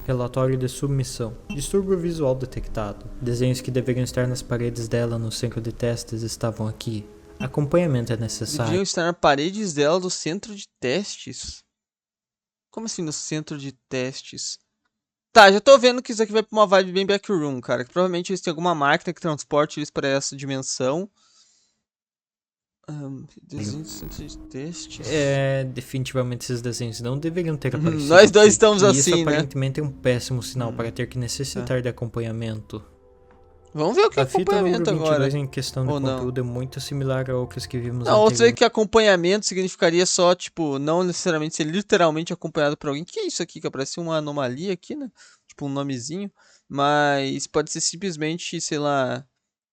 relatório de submissão. Distúrbio visual detectado. Desenhos que deveriam estar nas paredes dela no centro de testes estavam aqui. Acompanhamento é necessário. Deviam estar nas paredes dela do centro de testes? Como assim no centro de testes? Tá, já tô vendo que isso aqui vai pra uma vibe bem backroom, cara. Que provavelmente eles têm alguma máquina que transporte eles pra essa dimensão. Desenho do centro de testes. Definitivamente esses desenhos não deveriam ter aparecido. Nós dois aqui. estamos E assim, isso né? aparentemente é um péssimo sinal para ter que necessitar de acompanhamento. Vamos ver o que é A fita número acompanhamento 22 agora. em questão de Ou não. conteúdo é muito similar a outras que vimos Não, outros aí anteriormente. que acompanhamento significaria só, tipo, não necessariamente ser literalmente acompanhado por alguém. Que é isso aqui? Que aparece uma anomalia aqui, né? Tipo, um nomezinho. Mas pode ser simplesmente, sei lá,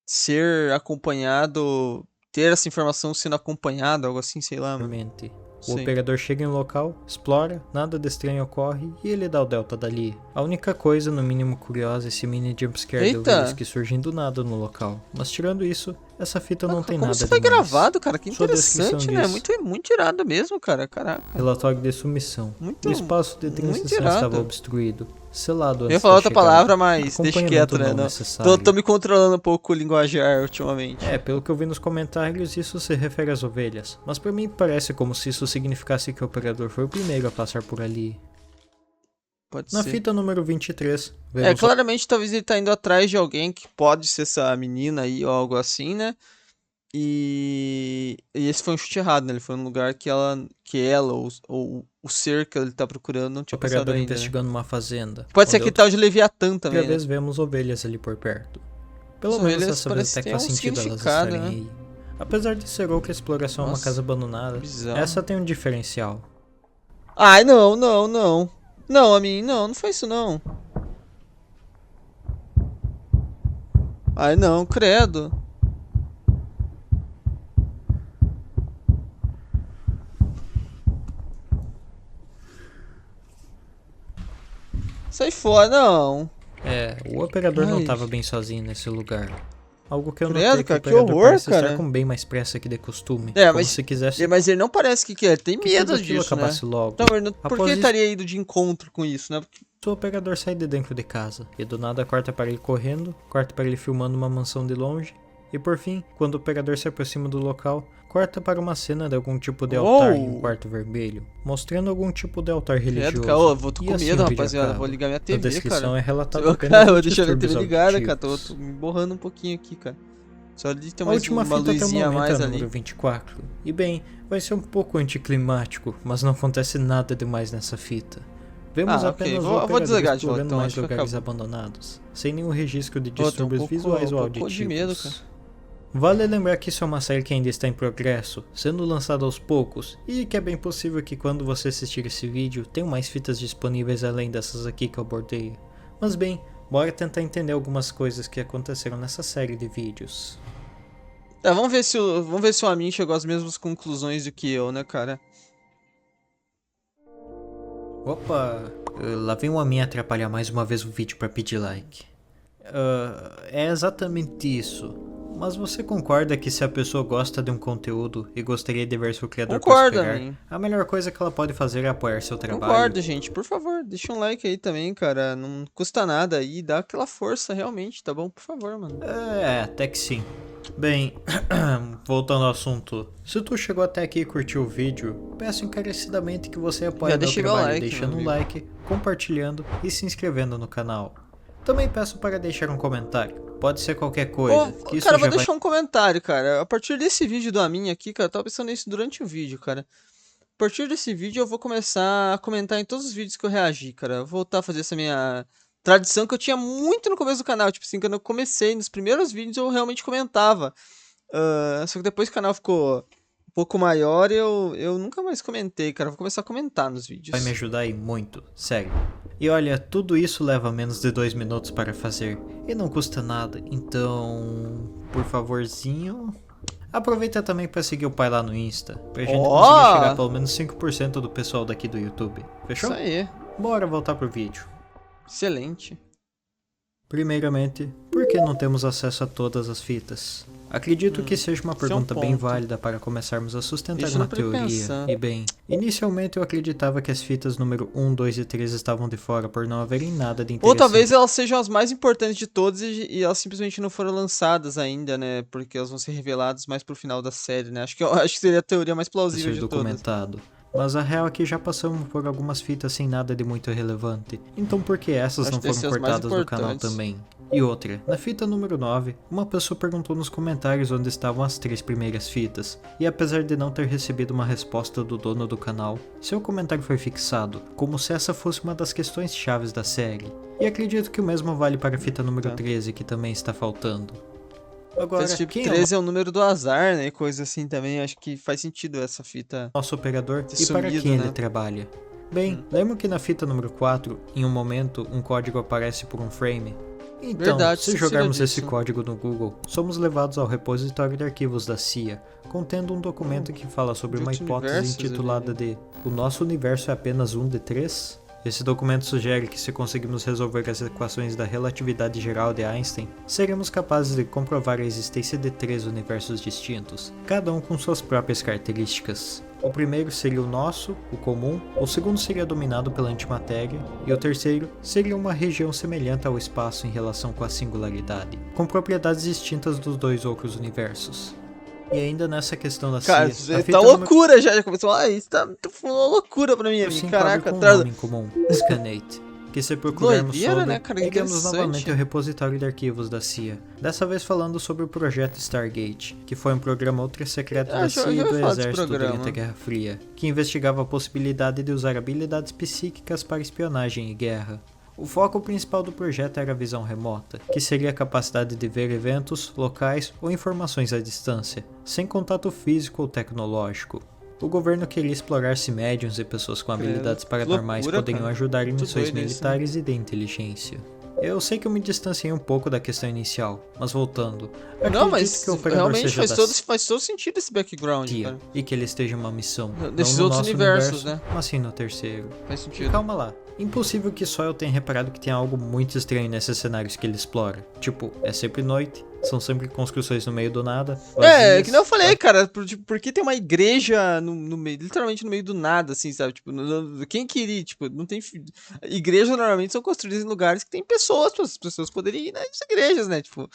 ser acompanhado, ter essa informação sendo acompanhado, algo assim, sei lá, mano. O Sim. operador chega em um local, explora, nada de estranho ocorre e ele dá o delta dali. A única coisa, no mínimo curiosa, é esse mini jumpscare de Eita! ouvidos que surgem do nada no local. Mas tirando isso, Essa fita não tem Como nada isso foi demais. gravado, cara? Que Só a descrição interessante, né? diz. Muito irado mesmo, cara. Caraca. Relatório de sumição. Muito- O espaço de muito transição irado. estava obstruído, selado Eu antes ia falar da outra chegada. palavra, mas deixa Acompanhamento quieto, né? não Não. necessário. Tô me controlando um pouco o linguajar ultimamente. Pelo que eu vi nos comentários, isso se refere às ovelhas. Mas pra mim parece como se isso significasse que o operador foi o primeiro a passar por ali. Pode Na ser. fita número 23, vemos Claramente talvez ele tá indo atrás de alguém que pode ser essa menina aí ou algo assim, né? E esse foi um chute errado, né? Ele foi num lugar que ela ou o ser que ele tá procurando não o tinha passado operador ainda, né? investigando uma fazenda. Pode ser onde aquele tal de Leviatã também, outra né? vez vemos ovelhas ali por perto. Pelo As menos ovelhas dessa vez parece até que que faz tem um sentido elas significado, estarem né? aí. Apesar de ser outra exploração a uma Nossa, casa abandonada, bizarro. essa tem um diferencial. Ai, não. Não, a mim, não foi isso não. Ai, não, credo. Sai fora, não. O operador não Ai. estava bem sozinho nesse lugar. Algo que eu Credo, notei que cara, o que operador horror, parece cara. estar com bem mais pressa que de costume. É, como mas- se quisesse Mas ele não parece que quer, tem que medo tudo aquilo disso, né? acabasse logo. Não, ele não- por Após que ele isso- estaria indo de encontro com isso, né? Porque- O operador sai de dentro de casa, e do nada corta para ele correndo, corta para ele filmando uma mansão de longe, e por fim, quando o operador se aproxima do local, corta para uma cena de algum tipo de altar em um Uou! quarto vermelho, mostrando algum tipo de altar religioso. Credo, cara, ô, eu tô E com assim medo, o vídeo rapaziada. acaba. Vou ligar minha Na TV, descrição cara. é relatado Ô, apenas cara, eu os vou deixar minha TV distúrbios ligada, cara. Tô auditivos. me borrando um pouquinho aqui, cara. Só de ter A mais última uma fita até o luzinha a momento mais é a ali. número 24. E bem, vai ser um pouco anticlimático, mas não acontece nada demais nessa fita. Vemos Ah, ok, apenas vou o operador desligar de volta, explorando então, mais acho que lugares acabou. abandonados, sem nenhum registro de Tô um distúrbios pouco- visuais ou um pouco auditivos. de medo, cara. Vale lembrar que isso é uma série que ainda está em progresso, sendo lançada aos poucos, e que é bem possível que quando você assistir esse vídeo, tenham mais fitas disponíveis além dessas aqui que eu abordei. Mas bem, bora tentar entender algumas coisas que aconteceram nessa série de vídeos. Tá, vamos ver se o Amin chegou às mesmas conclusões do que eu, né, cara? Opa, lá vem uma minha atrapalhar mais uma vez o vídeo pra pedir like. É exatamente isso. Mas você concorda que se a pessoa gosta de um conteúdo e gostaria de ver seu criador Concordo, prosperar, Amin. a melhor coisa que ela pode fazer é apoiar seu trabalho? Concordo, gente. Por favor, deixa um like aí também, cara. Não custa nada aí. Dá aquela força, realmente, tá bom? Por favor, mano. Até que sim. Bem, voltando ao assunto. Se tu chegou até aqui e curtiu o vídeo, peço encarecidamente que você apoie Já meu deixei meu trabalho like, deixando meu um like, compartilhando e se inscrevendo no canal. Também peço para deixar um comentário. Pode ser qualquer coisa. Que isso Cara, já vou vai... deixar um comentário, cara. A partir desse vídeo do Amin aqui, cara, eu tava pensando nisso durante o vídeo, cara. A partir desse vídeo eu vou começar a comentar em todos os vídeos que eu reagi, cara. Eu vou voltar a fazer essa minha tradição que eu tinha muito no começo do canal. Tipo assim, quando eu comecei, nos primeiros vídeos eu realmente comentava. Só que depois que o canal ficou um pouco maior, eu nunca mais comentei, cara. Eu vou começar a comentar nos vídeos. Vai me ajudar aí muito, sério. E olha, tudo isso leva menos de 2 minutos para fazer e não custa nada, então, por favorzinho, aproveita também para seguir o pai lá no Insta, pra gente conseguir chegar a pelo menos 5% do pessoal daqui do YouTube, fechou? Isso aí, Bora voltar pro vídeo. excelente. Primeiramente, por que não temos acesso a todas as fitas? Acredito que seja uma esse é um pergunta bem ponto. válida para começarmos a sustentar Isso eu uma não parei pra teoria. pensar. E bem, inicialmente eu acreditava que as fitas número 1, 2 e 3 estavam de fora por não haverem nada de interessante. Ou talvez elas sejam as mais importantes de todas e elas simplesmente não foram lançadas ainda, né? Porque elas vão ser reveladas mais pro final da série, né? Acho que seria a teoria mais plausível ser de todas. documentado. Mas a real é que já passamos por algumas fitas sem nada de muito relevante. Então por que essas Acho não que deve foram ser as mais cortadas do canal importantes. também? E outra, na fita número 9, uma pessoa perguntou nos comentários onde estavam as 3 primeiras fitas, e apesar de não ter recebido uma resposta do dono do canal, seu comentário foi fixado, como se essa fosse uma das questões chaves da série. E acredito que o mesmo vale para a fita número 13, que também está faltando. Agora, Esse tipo quem 13 é o número do azar, né? Coisa assim também. Acho que faz sentido essa fita. nosso operador Ter e para sumido, quem ele né? trabalha. Bem, lembra que na fita número 4, em um momento, um código aparece por um frame? Então, Verdade, se esqueci jogarmos disso. esse código no Google, somos levados ao repositório de arquivos da CIA, contendo um documento que fala sobre de uma outros hipótese universos, intitulada de "O nosso universo é apenas um de 3?" Esse documento sugere que se conseguirmos resolver as equações da relatividade geral de Einstein, seremos capazes de comprovar a existência de 3 universos distintos, cada um com suas próprias características. O primeiro seria o nosso, o comum, o segundo seria dominado pela antimatéria, e o terceiro seria uma região semelhante ao espaço em relação com a singularidade, com propriedades distintas dos 2 outros universos. E ainda nessa questão da Cara, CIA, a tá fita loucura já começou. Isso tá uma loucura pra mim, número amigo. 5 Caraca, abre com um traz. nome em comum, Scanate, que se procurarmos Doideira, sobre, né, cara? iremos Interessante. novamente ao repositório de arquivos da CIA, dessa vez falando sobre o projeto Stargate, que foi um programa ultra secreto da CIA e do Exército durante a Guerra Fria, que investigava a possibilidade de usar habilidades psíquicas para espionagem e guerra. O foco principal do projeto era a visão remota, que seria a capacidade de ver eventos, locais ou informações à distância, sem contato físico ou tecnológico. O governo queria explorar se médiuns e pessoas com habilidades paranormais poderiam ajudar em missões militares e de inteligência. Eu sei que eu me distanciei um pouco da questão inicial, mas voltando, Não, mas acredito que o operador realmente seja faz todo sentido esse background, CIA, cara. e que ele esteja em uma missão, Desses não no outros nosso universos, universo, né? mas sim no terceiro. Faz E sentido. calma lá, impossível que só eu tenha reparado que tem algo muito estranho nesses cenários que ele explora. Tipo, é sempre noite, são sempre construções no meio do nada. É, que nem eu falei, cara, porque tem uma igreja no meio, literalmente no meio do nada, assim, sabe? Tipo, quem queria, tipo, não tem. Igrejas normalmente são construídas em lugares que tem pessoas, as pessoas poderiam ir nas igrejas, né? Tipo,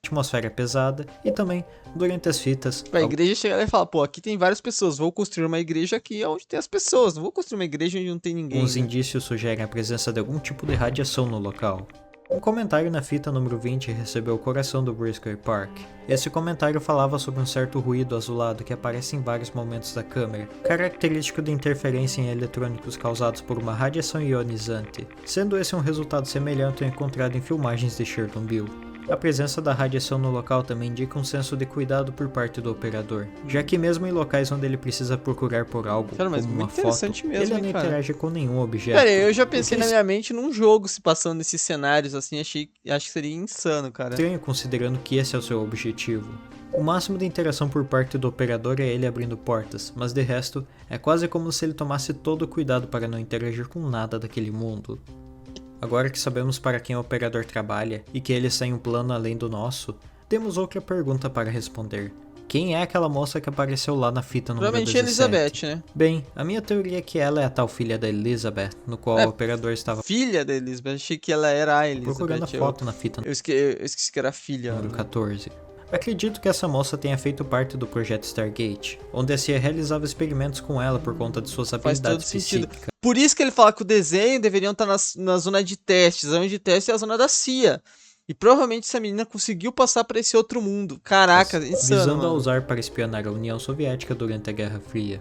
Atmosfera pesada e também, durante as fitas, a igreja chega lá e fala, pô, aqui tem várias pessoas, vou construir uma igreja aqui onde tem as pessoas, não vou construir uma igreja onde não tem ninguém. alguns Né? indícios sugerem a presença de algum tipo de radiação no local. Um comentário na fita número 20 recebeu o coração do Briscoe Park. Esse comentário falava sobre um certo ruído azulado que aparece em vários momentos da câmera, característico de interferência em eletrônicos causados por uma radiação ionizante, sendo esse um resultado semelhante ao encontrado em filmagens de Chernobyl. A presença da radiação no local também indica um senso de cuidado por parte do operador, já que mesmo em locais onde ele precisa procurar por algo, Cara, mas como uma muito foto, interessante mesmo, ele hein, não cara? interage com nenhum objeto. Cara, eu já pensei O que na minha mente num jogo se passando nesses cenários, assim, acho que seria insano, cara. estranho considerando que esse é o seu objetivo. O máximo de interação por parte do operador é ele abrindo portas, mas de resto, é quase como se ele tomasse todo o cuidado para não interagir com nada daquele mundo. Agora que sabemos para quem o operador trabalha e que ele está em um plano além do nosso, temos outra pergunta para responder. Quem é aquela moça que apareceu lá na fita número 17? Provavelmente Elizabeth, né? Bem, a minha teoria é que ela é a tal filha da Elizabeth, no qual o operador estava Filha da Elizabeth, achei que ela era a Elizabeth. procurando a foto na fita Eu esqueci que era filha. número 14. Acredito que essa moça tenha feito parte do projeto Stargate, onde a CIA realizava experimentos com ela por conta de suas Faz habilidades todo sentido. psíquicas. Por isso que ele fala que o desenho deveriam estar na zona de testes. A zona de testes é a zona da CIA. E provavelmente essa menina conseguiu passar para esse outro mundo. Caraca, insano, Visando a mano. usar para espionar a União Soviética durante a Guerra Fria.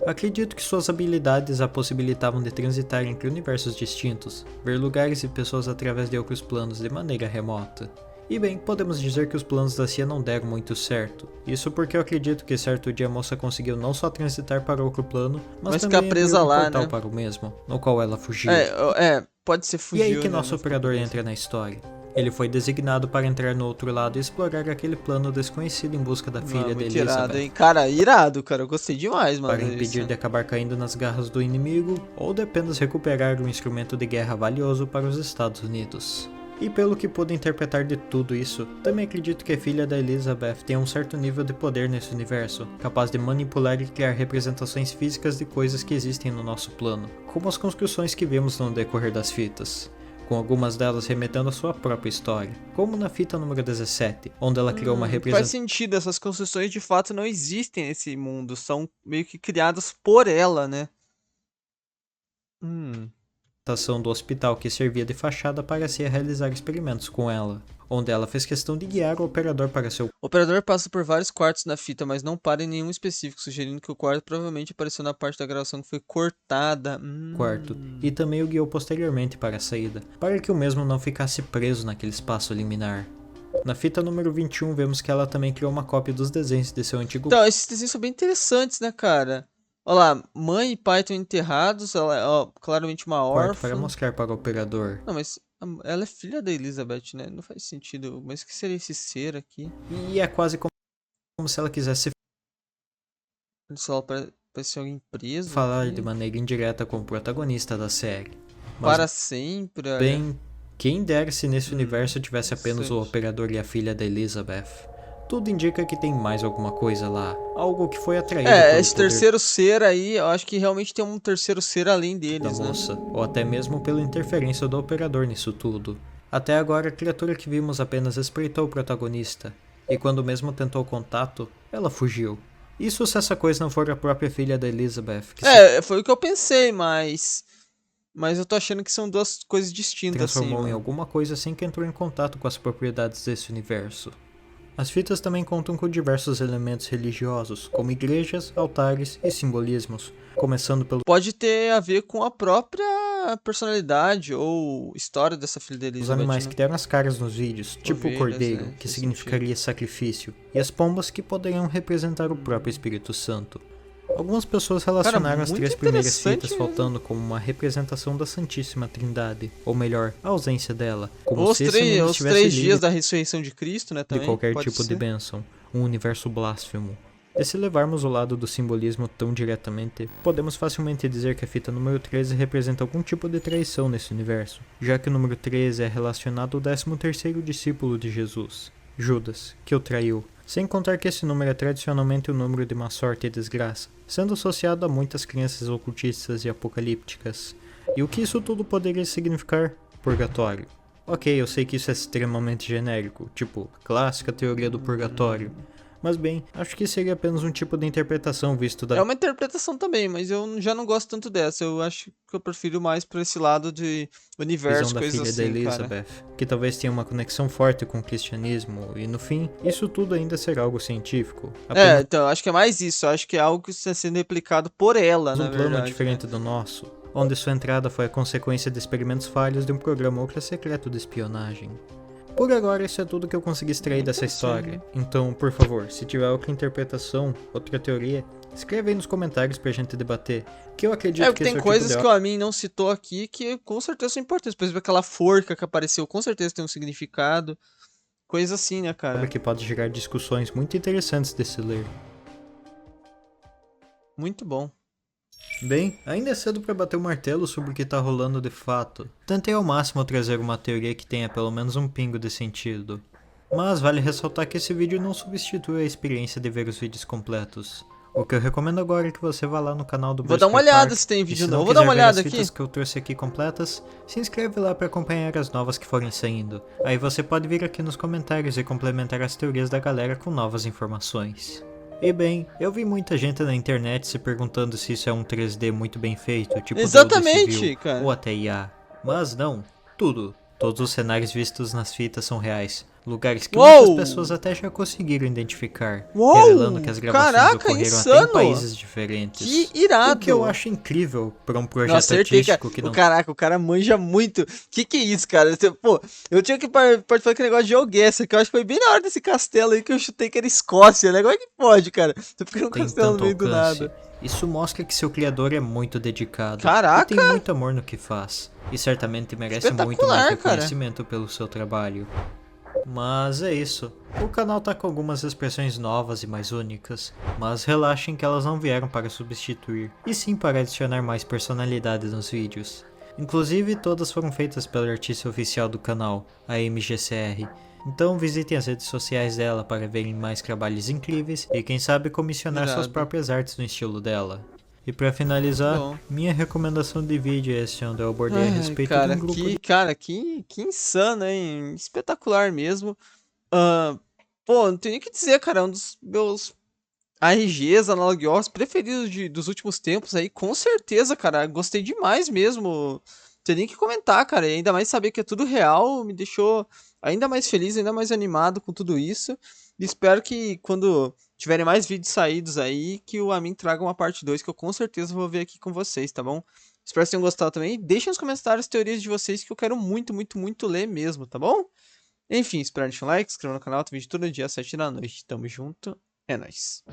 Acredito que suas habilidades a possibilitavam de transitar entre universos distintos, ver lugares e pessoas através de outros planos de maneira remota. E bem, podemos dizer que os planos da CIA não deram muito certo. Isso porque eu acredito que certo dia a moça conseguiu não só transitar para outro plano, mas também ficar presa abrir um lá, portal né? para o mesmo, no qual ela fugiu. Pode ser E fugiu, aí que né? nosso operador entra na história. Ele foi designado para entrar no outro lado e explorar aquele plano desconhecido em busca da filha Mano, de muito Elizabeth. irado, hein? Cara, irado, cara. Eu gostei demais, mano. Para impedir de acabar caindo nas garras do inimigo, ou de apenas recuperar um instrumento de guerra valioso para os Estados Unidos. E pelo que pude interpretar de tudo isso, também acredito que a filha da Elizabeth tem um certo nível de poder nesse universo, capaz de manipular e criar representações físicas de coisas que existem no nosso plano, como as construções que vemos no decorrer das fitas, com algumas delas remetendo à sua própria história, como na fita número 17, onde ela criou uma Faz representação sentido, essas construções de fato não existem nesse mundo, são meio que criadas por ela, né? do hospital que servia de fachada para se realizar experimentos com ela, onde ela fez questão de guiar o operador para seu O operador passa por vários quartos na fita, mas não para em nenhum específico, sugerindo que o quarto provavelmente apareceu na parte da gravação que foi cortada. quarto, e também o guiou posteriormente para a saída, para que o mesmo não ficasse preso naquele espaço liminar. Na fita número 21 vemos que ela também criou uma cópia dos desenhos de seu antigo Então, esses desenhos são bem interessantes, né, cara? Olha lá, mãe e pai estão enterrados, ela é claramente uma quarto para órfã. mostrar para o operador. Não, mas ela é filha da Elizabeth, né? Não faz sentido. Mas o que seria esse ser aqui? E é quase como se ela quisesse Olha só, Parece alguém preso falar aqui. de maneira indireta com o protagonista da série. Mas, Para sempre, olha. bem, quem dera se nesse universo tivesse apenas o interessante. operador e a filha da Elizabeth. Tudo indica que tem mais alguma coisa lá, algo que foi atraído pelo Esse poder terceiro ser aí, eu acho que realmente tem um terceiro ser além da deles, né? moça, ou até mesmo pela interferência do operador nisso tudo. Até agora, a criatura que vimos apenas espreitou o protagonista, e quando mesmo tentou contato, ela fugiu. Isso se essa coisa não for a própria filha da Elizabeth, que se Foi o que eu pensei, mas eu tô achando que são duas coisas distintas, assim, transformou em mano. alguma coisa assim que entrou em contato com as propriedades desse universo. As fitas também contam com diversos elementos religiosos, como igrejas, altares e simbolismos, começando pelo Pode ter a ver com a própria personalidade ou história dessa filha da os Elizabeth, animais né? que deram as caras nos vídeos, tipo o Ovelhas, cordeiro, né? que Faz significaria sacrifício, e as pombas que poderiam representar o próprio Espírito Santo. Algumas pessoas Cara, relacionaram as muito 3 primeiras interessante fitas mesmo. faltando como uma representação da Santíssima Trindade, ou melhor, a ausência dela, como Ou se esse mundo os estivesse 3 livre dias da ressurreição de Cristo, né, de também, qualquer pode tipo de ser. bênção, um universo blasfemo. E se levarmos o lado do simbolismo tão diretamente, podemos facilmente dizer que a fita número 13 representa algum tipo de traição nesse universo, já que o número 13 é relacionado ao 13º discípulo de Jesus, Judas, que o traiu. Sem contar que esse número é tradicionalmente o número de má sorte e desgraça, sendo associado a muitas crenças ocultistas e apocalípticas. E o que isso tudo poderia significar? Purgatório. Ok, eu sei que isso é extremamente genérico, tipo, clássica teoria do purgatório. Mas bem, acho que seria apenas um tipo de interpretação visto da É uma interpretação também, mas eu já não gosto tanto dessa. Eu acho que eu prefiro mais por esse lado de visão universo, da coisas filha da assim, cara. Elizabeth, que talvez tenha uma conexão forte com o cristianismo, e no fim, isso tudo ainda será algo científico. Apenas Então, eu acho que é mais isso. Eu acho que é algo que está sendo replicado por ela, um na plano verdade, né? diferente do nosso, onde sua entrada foi a consequência de experimentos falhos de um programa ultra secreto de espionagem. Por agora, isso é tudo que eu consegui extrair dessa história. Então, por favor, se tiver outra interpretação, outra teoria, escreve aí nos comentários pra gente debater. Que eu acredito Porque que esse tem é o tipo coisas de que o Amin não citou aqui que com certeza são importantes. Por exemplo, aquela forca que apareceu, com certeza tem um significado. Coisas assim, né, obra cara? que pode gerar discussões muito interessantes de se ler. Muito bom. Bem, ainda é cedo para bater o martelo sobre o que tá rolando de fato. Tentei ao máximo trazer uma teoria que tenha pelo menos um pingo de sentido. Mas vale ressaltar que esse vídeo não substitui a experiência de ver os vídeos completos. O que eu recomendo agora é que você vá lá no canal do Vou dar uma Berserk olhada Park, se tem e vídeo se novo. não Vou dar quiser uma ver olhada as aqui. fitas que eu trouxe aqui completas, se inscreve lá para acompanhar as novas que forem saindo. Aí você pode vir aqui nos comentários e complementar as teorias da galera com novas informações. E bem, eu vi muita gente na internet se perguntando se isso é um 3D muito bem feito, tipo Deus Civil, Exatamente, cara. ou até IA. Mas não, tudo. Todos os cenários vistos nas fitas são reais. Lugares que muitas pessoas Uou! até já conseguiram identificar, revelando que Uou! as gravações Caraca, ocorreram até em insano! países Que diferentes. O que eu irado! acho incrível para um Não projeto acertei, cara. artístico que não O cara manja muito. Que é isso, cara? Pô, eu tinha que participar daquele negócio de GeoGuessr, que eu acho que foi bem na hora desse castelo aí que eu chutei que era Escócia, né? Como é que pode, cara? Você fica num tem castelo no tanto meio do alcance. nada. Isso mostra que seu criador é muito dedicado e Caraca! tem muito amor no que faz, e certamente merece muito mais Espetacular, cara. reconhecimento pelo seu trabalho. Mas é isso. O canal tá com algumas expressões novas e mais únicas, mas relaxem que elas não vieram para substituir, e sim para adicionar mais personalidade nos vídeos. Inclusive, todas foram feitas pela artista oficial do canal, a MGCR. Então visitem as redes sociais dela para verem mais trabalhos incríveis e quem sabe comissionar suas Irado. próprias artes no estilo dela. E para finalizar, Bom. minha recomendação de vídeo é esse onde eu abordei a Ai, respeito de cara, um grupo de que insano, hein? Espetacular mesmo. Ah, pô, não tenho nem o que dizer, cara. É um dos meus RGs, Analog Wars preferidos dos últimos tempos aí, com certeza, cara. Gostei demais mesmo. Não tem nem o que comentar, cara. E ainda mais saber que é tudo real, me deixou ainda mais feliz, ainda mais animado com tudo isso. E espero que quando tiverem mais vídeos saídos aí, que o Amin traga uma parte 2 que eu com certeza vou ver aqui com vocês, tá bom? Espero que tenham gostado também. Deixem nos comentários as teorias de vocês que eu quero muito, muito, muito ler mesmo, tá bom? Enfim, espero deixar um like, se inscreva no canal, tem vídeo todo dia às 7 da noite. Tamo junto, é nóis.